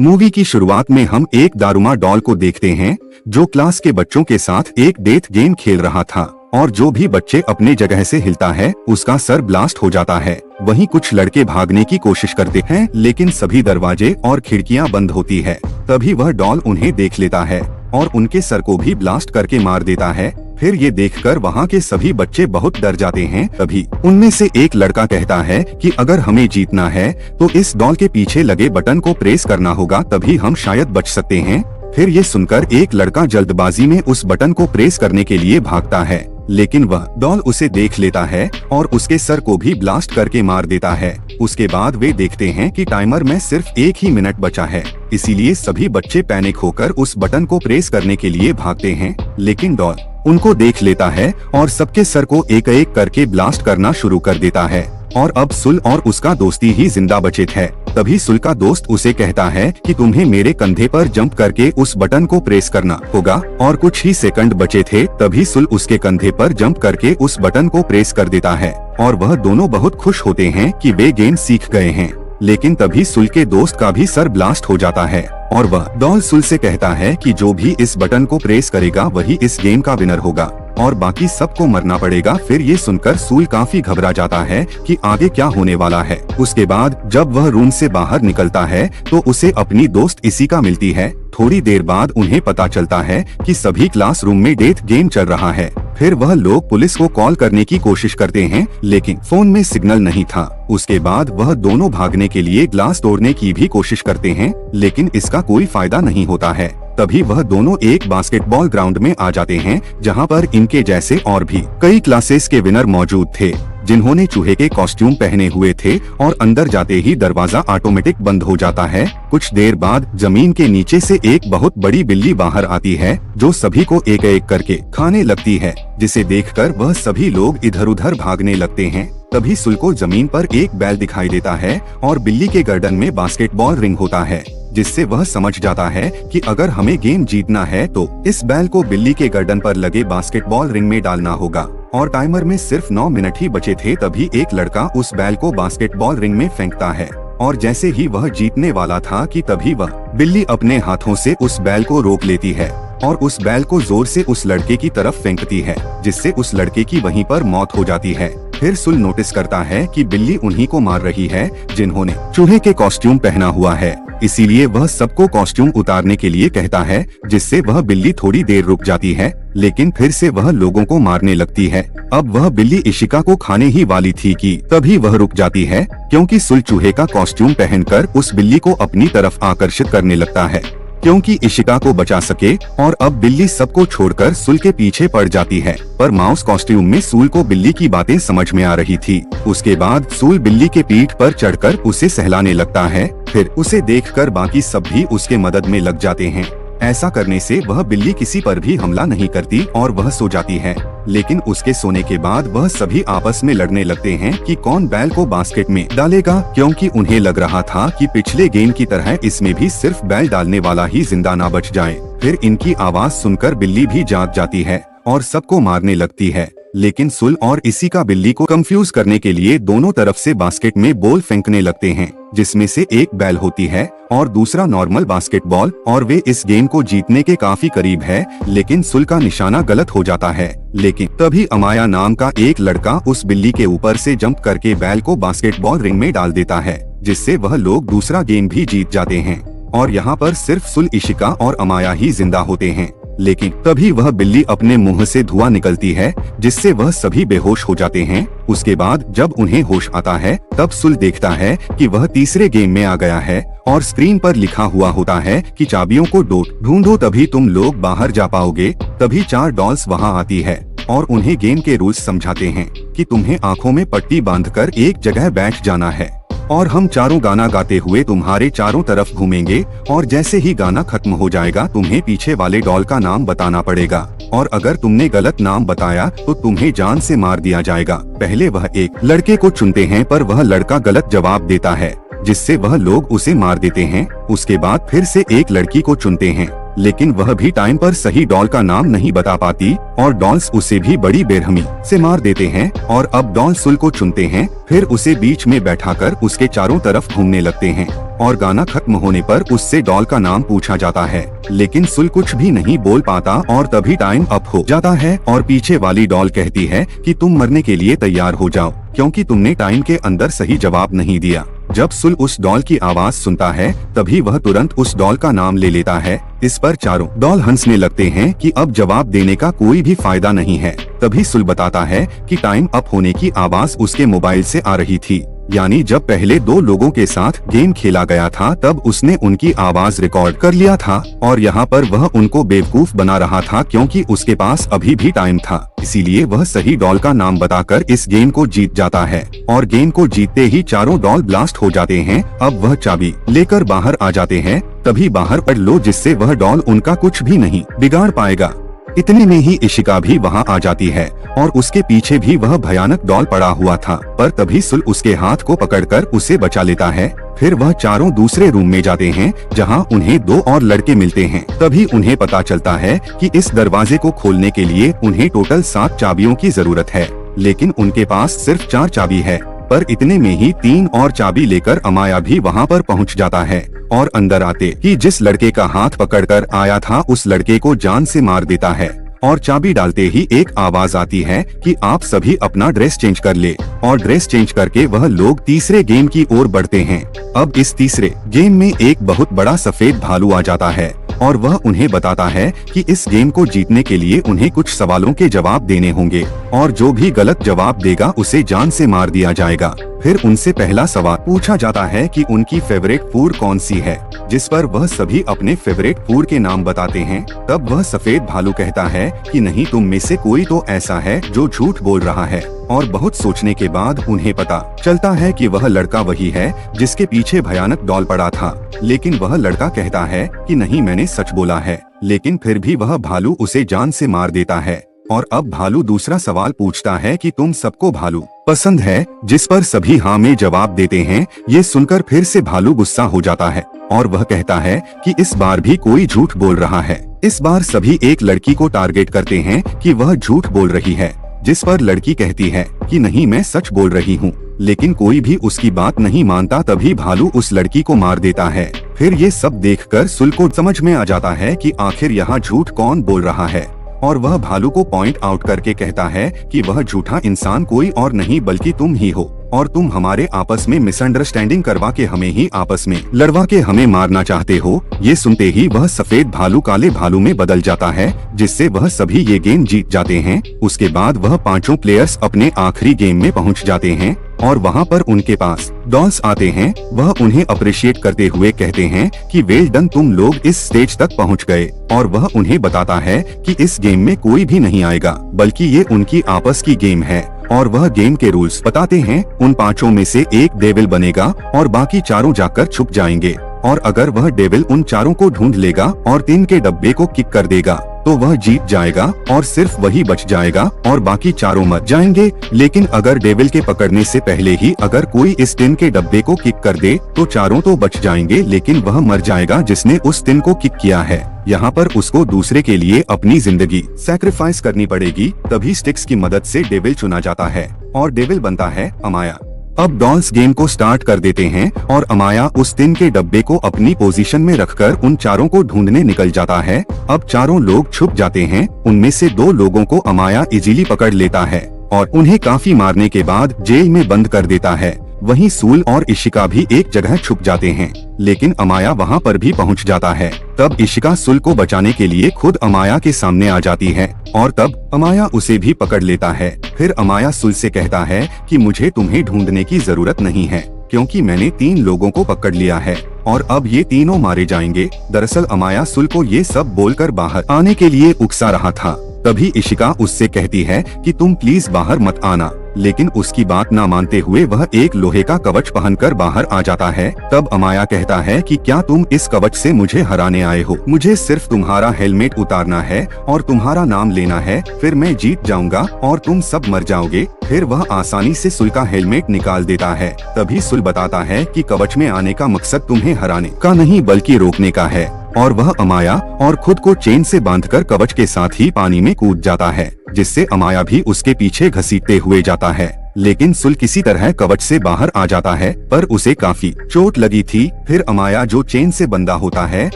Movie की शुरुआत में हम एक दारूमा डॉल को देखते हैं जो क्लास के बच्चों के साथ एक डेथ गेम खेल रहा था और जो भी बच्चे अपने जगह से हिलता है उसका सर ब्लास्ट हो जाता है। वहीं कुछ लड़के भागने की कोशिश करते हैं लेकिन सभी दरवाजे और खिड़कियां बंद होती है। तभी वह डॉल उन्हें देख लेता है और उनके सर को भी ब्लास्ट करके मार देता है। फिर ये देखकर वहाँ के सभी बच्चे बहुत डर जाते हैं। तभी उनमें से एक लड़का कहता है कि अगर हमें जीतना है तो इस डॉल के पीछे लगे बटन को प्रेस करना होगा, तभी हम शायद बच सकते हैं। फिर ये सुनकर एक लड़का जल्दबाजी में उस बटन को प्रेस करने के लिए भागता है, लेकिन वह डॉल उसे देख लेता है और उसके सर को भी ब्लास्ट करके मार देता है। उसके बाद वे देखते हैं कि टाइमर में सिर्फ 1 ही मिनट बचा है, इसीलिए सभी बच्चे पैनिक होकर उस बटन को प्रेस करने के लिए भागते हैं। लेकिन डॉल उनको देख लेता है और सबके सर को एक एक करके ब्लास्ट करना शुरू कर देता है और अब सुल और उसका दोस्ती ही जिंदा बचे थे। तभी सुल का दोस्त उसे कहता है कि तुम्हें मेरे कंधे पर जंप करके उस बटन को प्रेस करना होगा और कुछ ही सेकंड बचे थे। तभी सुल उसके कंधे पर जंप करके उस बटन को प्रेस कर देता है और वह दोनों बहुत खुश होते हैं कि वे गेम सीख गए हैं। लेकिन तभी सुल के दोस्त का भी सर ब्लास्ट हो जाता है और वह डॉल सुल से कहता है कि जो भी इस बटन को प्रेस करेगा वही इस गेम का विनर होगा और बाकी सबको मरना पड़ेगा। फिर ये सुनकर सुल काफी घबरा जाता है कि आगे क्या होने वाला है। उसके बाद जब वह रूम से बाहर निकलता है तो उसे अपनी दोस्त इशिका मिलती है। थोड़ी देर बाद उन्हें पता चलता है कि सभी क्लासरूम में डेथ गेम चल रहा है। फिर वह लोग पुलिस को कॉल करने की कोशिश करते हैं लेकिन फोन में सिग्नल नहीं था। उसके बाद वह दोनों भागने के लिए ग्लास तोड़ने की भी कोशिश करते हैं लेकिन इसका कोई फायदा नहीं होता है। तभी वह दोनों एक बास्केटबॉल ग्राउंड में आ जाते हैं जहां पर इनके जैसे और भी कई क्लासेस के विनर मौजूद थे जिन्होंने चूहे के कॉस्ट्यूम पहने हुए थे और अंदर जाते ही दरवाजा ऑटोमेटिक बंद हो जाता है। कुछ देर बाद जमीन के नीचे से एक बहुत बड़ी बिल्ली बाहर आती है जो सभी को एक एक करके खाने लगती है, जिसे देखकर वह सभी लोग इधर उधर भागने लगते हैं। तभी सुल को जमीन पर एक बैल दिखाई देता है और बिल्ली के गर्दन में बास्केटबॉल रिंग होता है, जिससे वह समझ जाता है कि अगर हमें गेम जीतना है तो इस बैल को बिल्ली के गर्दन पर लगे बास्केटबॉल रिंग में डालना होगा। और टाइमर में सिर्फ 9 मिनट ही बचे थे। तभी एक लड़का उस बैल को बास्केटबॉल रिंग में फेंकता है और जैसे ही वह जीतने वाला था कि तभी वह बिल्ली अपने हाथों से उस बैल को रोक लेती है और उस बैल को जोर से उस लड़के की तरफ फेंकती है, जिससे उस लड़के की वहीं पर मौत हो जाती है। फिर सुल नोटिस करता है कि बिल्ली उन्हीं को मार रही है जिन्होंने चूहे के कॉस्ट्यूम पहना हुआ है, इसीलिए वह सबको कॉस्ट्यूम उतारने के लिए कहता है, जिससे वह बिल्ली थोड़ी देर रुक जाती है लेकिन फिर से वह लोगों को मारने लगती है। अब वह बिल्ली इशिका को खाने ही वाली थी कि तभी वह रुक जाती है क्योंकि सुल चूहे का कॉस्ट्यूम पहनकर उस बिल्ली को अपनी तरफ आकर्षित करने लगता है क्योंकि इशिका को बचा सके। और अब बिल्ली सबको छोड़कर सुल के पीछे पड़ जाती है, पर माउस कॉस्ट्यूम में सुल को बिल्ली की बातें समझ में आ रही थी। उसके बाद सुल बिल्ली के पीठ पर चढ़कर उसे सहलाने लगता है। फिर उसे देखकर बाकी सब भी उसके मदद में लग जाते हैं। ऐसा करने से वह बिल्ली किसी पर भी हमला नहीं करती और वह सो जाती है। लेकिन उसके सोने के बाद वह सभी आपस में लड़ने लगते हैं कि कौन बैल को बास्केट में डालेगा, क्योंकि उन्हें लग रहा था कि पिछले गेम की तरह इसमें भी सिर्फ बैल डालने वाला ही जिंदा ना बच जाए। फिर इनकी आवाज सुनकर बिल्ली भी जाग जाती है और सबको मारने लगती है। लेकिन सुल और इशिका बिल्ली को कंफ्यूज करने के लिए दोनों तरफ से बास्केट में बॉल फेंकने लगते हैं, जिसमें से एक बैल होती है और दूसरा नॉर्मल बास्केटबॉल, और वे इस गेम को जीतने के काफी करीब है। लेकिन सुल का निशाना गलत हो जाता है। लेकिन तभी अमाया नाम का एक लड़का उस बिल्ली के ऊपर से जंप करके बैल को बास्केटबॉल रिंग में डाल देता है, जिससे वह लोग दूसरा गेम भी जीत जाते हैं और यहाँ पर सिर्फ सुल, इशिका और अमाया ही जिंदा होते हैं। लेकिन तभी वह बिल्ली अपने मुंह से धुआं निकलती है, जिससे वह सभी बेहोश हो जाते हैं। उसके बाद जब उन्हें होश आता है तब सुल देखता है कि वह तीसरे गेम में आ गया है और स्क्रीन पर लिखा हुआ होता है कि चाबियों को ढूंढो तभी तुम लोग बाहर जा पाओगे। तभी 4 डॉल्स वहां आती है और उन्हें गेम के रूल्स समझाते हैं कि तुम्हें आंखों में पट्टी बांधकर एक जगह बैठ जाना है और हम चारों गाना गाते हुए तुम्हारे चारों तरफ घूमेंगे और जैसे ही गाना खत्म हो जाएगा तुम्हें पीछे वाले डॉल का नाम बताना पड़ेगा और अगर तुमने गलत नाम बताया तो तुम्हें जान से मार दिया जाएगा। पहले वह एक लड़के को चुनते हैं पर वह लड़का गलत जवाब देता है, जिससे वह लोग उसे मार देते हैं। उसके बाद फिर से एक लड़की को चुनते हैं लेकिन वह भी टाइम पर सही डॉल का नाम नहीं बता पाती और डॉल्स उसे भी बड़ी बेरहमी से मार देते हैं। और अब डॉल सुल को चुनते हैं, फिर उसे बीच में बैठाकर उसके चारों तरफ घूमने लगते हैं और गाना खत्म होने पर उससे डॉल का नाम पूछा जाता है, लेकिन सुल कुछ भी नहीं बोल पाता और तभी टाइम अप हो जाता है और पीछे वाली डॉल कहती है कि तुम मरने के लिए तैयार हो जाओ क्योंकि तुमने टाइम के अंदर सही जवाब नहीं दिया। जब सुल उस डॉल की आवाज सुनता है तभी वह तुरंत उस डॉल का नाम ले लेता है। इस पर चारों डॉल हंसने लगते हैं कि अब जवाब देने का कोई भी फायदा नहीं है। तभी सुल बताता है कि टाइम अप होने की आवाज उसके मोबाइल से आ रही थी, यानी जब पहले 2 लोगों के साथ गेम खेला गया था तब उसने उनकी आवाज रिकॉर्ड कर लिया था और यहाँ पर वह उनको बेवकूफ बना रहा था क्योंकि उसके पास अभी भी टाइम था। इसीलिए वह सही डॉल का नाम बताकर इस गेम को जीत जाता है और गेम को जीतते ही चारों डॉल ब्लास्ट हो जाते हैं। अब वह चाबी लेकर बाहर आ जाते हैं, तभी बाहर पड़ लो जिससे वह डॉल उनका कुछ भी नहीं बिगाड़ पाएगा। इतने में ही इशिका भी वहां आ जाती है और उसके पीछे भी वह भयानक डॉल पड़ा हुआ था, पर तभी सुल उसके हाथ को पकड़कर उसे बचा लेता है। फिर वह चारों दूसरे रूम में जाते हैं जहां उन्हें 2 और लड़के मिलते हैं। तभी उन्हें पता चलता है कि इस दरवाजे को खोलने के लिए उन्हें टोटल 7 चाबियों की जरूरत है, लेकिन उनके पास सिर्फ 4 चाबी है। पर इतने में ही 3 और चाबी लेकर अमाया भी वहां पर पहुंच जाता है और अंदर आते ही जिस लड़के का हाथ पकड़कर आया था उस लड़के को जान से मार देता है। और चाबी डालते ही एक आवाज आती है कि आप सभी अपना ड्रेस चेंज कर ले, और ड्रेस चेंज करके वह लोग तीसरे गेम की ओर बढ़ते हैं। अब इस तीसरे गेम में एक बहुत बड़ा सफेद भालू आ जाता है और वह उन्हें बताता है कि इस गेम को जीतने के लिए उन्हें कुछ सवालों के जवाब देने होंगे और जो भी गलत जवाब देगा उसे जान से मार दिया जाएगा। फिर उनसे पहला सवाल पूछा जाता है कि उनकी फेवरेट फूड कौन सी है, जिस पर वह सभी अपने फेवरेट फूड के नाम बताते हैं। तब वह सफेद भालू कहता है कि नहीं, तुम में से कोई तो ऐसा है जो झूठ बोल रहा है। और बहुत सोचने के बाद उन्हें पता चलता है कि वह लड़का वही है जिसके पीछे भयानक डॉल पड़ा था, लेकिन वह लड़का कहता है कि नहीं, मैंने सच बोला है। लेकिन फिर भी वह भालू उसे जान से मार देता है। और अब भालू दूसरा सवाल पूछता है कि तुम सबको भालू पसंद है, जिस पर सभी हाँ में जवाब देते हैं। ये सुनकर फिर से भालू गुस्सा हो जाता है और वह कहता है कि इस बार भी कोई झूठ बोल रहा है। इस बार सभी एक लड़की को टारगेट करते हैं कि वह झूठ बोल रही है, जिस पर लड़की कहती है कि नहीं, मैं सच बोल रही हूँ। लेकिन कोई भी उसकी बात नहीं मानता। तभी भालू उस लड़की को मार देता है। फिर ये सब देखकर सुल को समझ में आ जाता है कि आखिर यहाँ झूठ कौन बोल रहा है, और वह भालू को पॉइंट आउट करके कहता है कि वह झूठा इंसान कोई और नहीं बल्कि तुम ही हो, और तुम हमारे आपस में मिसअंडरस्टैंडिंग करवा के हमें ही आपस में लड़वा के हमें मारना चाहते हो। ये सुनते ही वह सफेद भालू काले भालू में बदल जाता है, जिससे वह सभी ये गेम जीत जाते हैं। उसके बाद वह 5 प्लेयर्स अपने आखिरी गेम में पहुंच जाते हैं और वहां पर उनके पास डॉल्स आते हैं। वह उन्हें अप्रिशिएट करते हुए कहते हैं कि वेल डन, तुम लोग इस स्टेज तक पहुंच गए। और वह उन्हें बताता है कि इस गेम में कोई भी नहीं आएगा, बल्कि ये उनकी आपस की गेम है। और वह गेम के रूल्स बताते हैं। उन 5 में से एक डेविल बनेगा और बाकी 4 जाकर छुप जाएंगे, और अगर वह डेविल उन 4 को ढूंढ लेगा और 3 के डब्बे को किक कर देगा तो वह जीत जाएगा और सिर्फ वही बच जाएगा और बाकी 4 मर जाएंगे। लेकिन अगर डेविल के पकड़ने से पहले ही अगर कोई इस 3 के डब्बे को किक कर दे तो 4 तो बच जाएंगे, लेकिन वह मर जाएगा जिसने उस 3 को किक किया है। यहाँ पर उसको दूसरे के लिए अपनी जिंदगी सैक्रिफाइस करनी पड़ेगी। तभी स्टिक्स की मदद से डेविल चुना जाता है और डेविल बनता है अमाया। अब डॉल्स गेम को स्टार्ट कर देते हैं और अमाया उस 3 के डब्बे को अपनी पोजीशन में रखकर उन 4 को ढूंढने निकल जाता है। अब 4 लोग छुप जाते हैं। उनमें से 2 लोगों को अमाया इजीली पकड़ लेता है और उन्हें काफी मारने के बाद जेल में बंद कर देता है। वहीं सूल और इशिका भी एक जगह छुप जाते हैं, लेकिन अमाया वहां पर भी पहुंच जाता है। तब इशिका सुल को बचाने के लिए खुद अमाया के सामने आ जाती है और तब अमाया उसे भी पकड़ लेता है। फिर अमाया सुल से कहता है कि मुझे तुम्हें ढूंढने की जरूरत नहीं है, क्योंकि मैंने 3 लोगों को पकड़ लिया है और अब ये तीनों मारे जाएंगे। दरअसल अमाया सुल को ये सब बोलकर बाहर आने के लिए उकसा रहा था। तभी इशिका उससे कहती है कि तुम प्लीज बाहर मत आना, लेकिन उसकी बात न मानते हुए वह एक लोहे का कवच पहनकर बाहर आ जाता है। तब अमाया कहता है कि क्या तुम इस कवच से मुझे हराने आए हो? मुझे सिर्फ तुम्हारा हेलमेट उतारना है और तुम्हारा नाम लेना है, फिर मैं जीत जाऊंगा और तुम सब मर जाओगे। फिर वह आसानी से सुल का हेलमेट निकाल देता है। तभी सुल बताता है कि कवच में आने का मकसद तुम्हें हराने का नहीं बल्कि रोकने का है। और वह अमाया और खुद को चेन से बांधकर कवच के साथ ही पानी में कूद जाता है, जिससे अमाया भी उसके पीछे घसीटते हुए जाता है। लेकिन सुल किसी तरह कवच से बाहर आ जाता है, पर उसे काफी चोट लगी थी। फिर अमाया जो चेन से बंधा होता है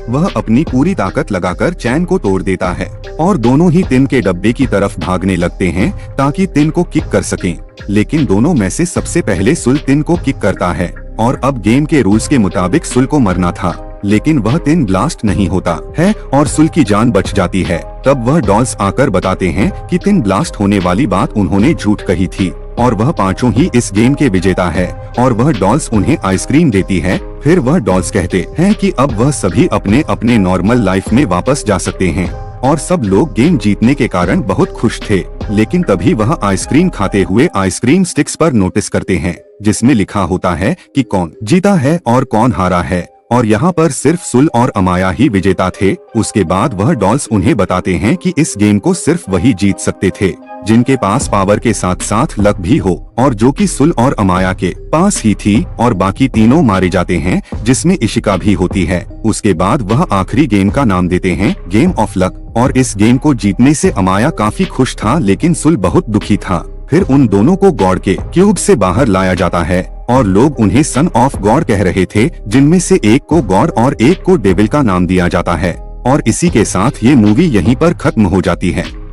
वह अपनी पूरी ताकत लगाकर चैन को तोड़ देता है और दोनों ही टिन के डब्बे की तरफ भागने लगते हैं ताकि टिन को किक कर सकें। लेकिन दोनों में से सबसे पहले सुल टिन को किक करता है और अब गेम के रूल्स के मुताबिक सुल को मरना था, लेकिन वह टिन ब्लास्ट नहीं होता है और सुल की जान बच जाती है। तब वह डॉल्स आकर बताते हैं कि टिन ब्लास्ट होने वाली बात उन्होंने झूठ कही थी और वह पांचों ही इस गेम के विजेता है और वह डॉल्स उन्हें आइसक्रीम देती है। फिर वह डॉल्स कहते हैं कि अब वह सभी अपने अपने नॉर्मल लाइफ में वापस जा सकते हैं और सब लोग गेम जीतने के कारण बहुत खुश थे। लेकिन तभी वह आइसक्रीम खाते हुए आइसक्रीम स्टिक्स पर नोटिस करते हैं जिसमें लिखा होता है कि कौन जीता है और कौन हारा है, और यहाँ पर सिर्फ सुल और अमाया ही विजेता थे। उसके बाद वह डॉल्स उन्हें बताते हैं कि इस गेम को सिर्फ वही जीत सकते थे जिनके पास पावर के साथ साथ लक भी हो, और जो कि सुल और अमाया के पास ही थी, और बाकी तीनों मारे जाते हैं जिसमें इशिका भी होती है। उसके बाद वह आखिरी गेम का नाम देते हैं गेम ऑफ लक, और इस गेम को जीतने से अमाया काफी खुश था लेकिन सुल बहुत दुखी था। फिर उन दोनों को गॉड के क्यूब से बाहर लाया जाता है और लोग उन्हें सन ऑफ गॉड कह रहे थे, जिनमें से एक को गॉड और एक को डेविल का नाम दिया जाता है। और इसी के साथ ये मूवी यहीं पर खत्म हो जाती है।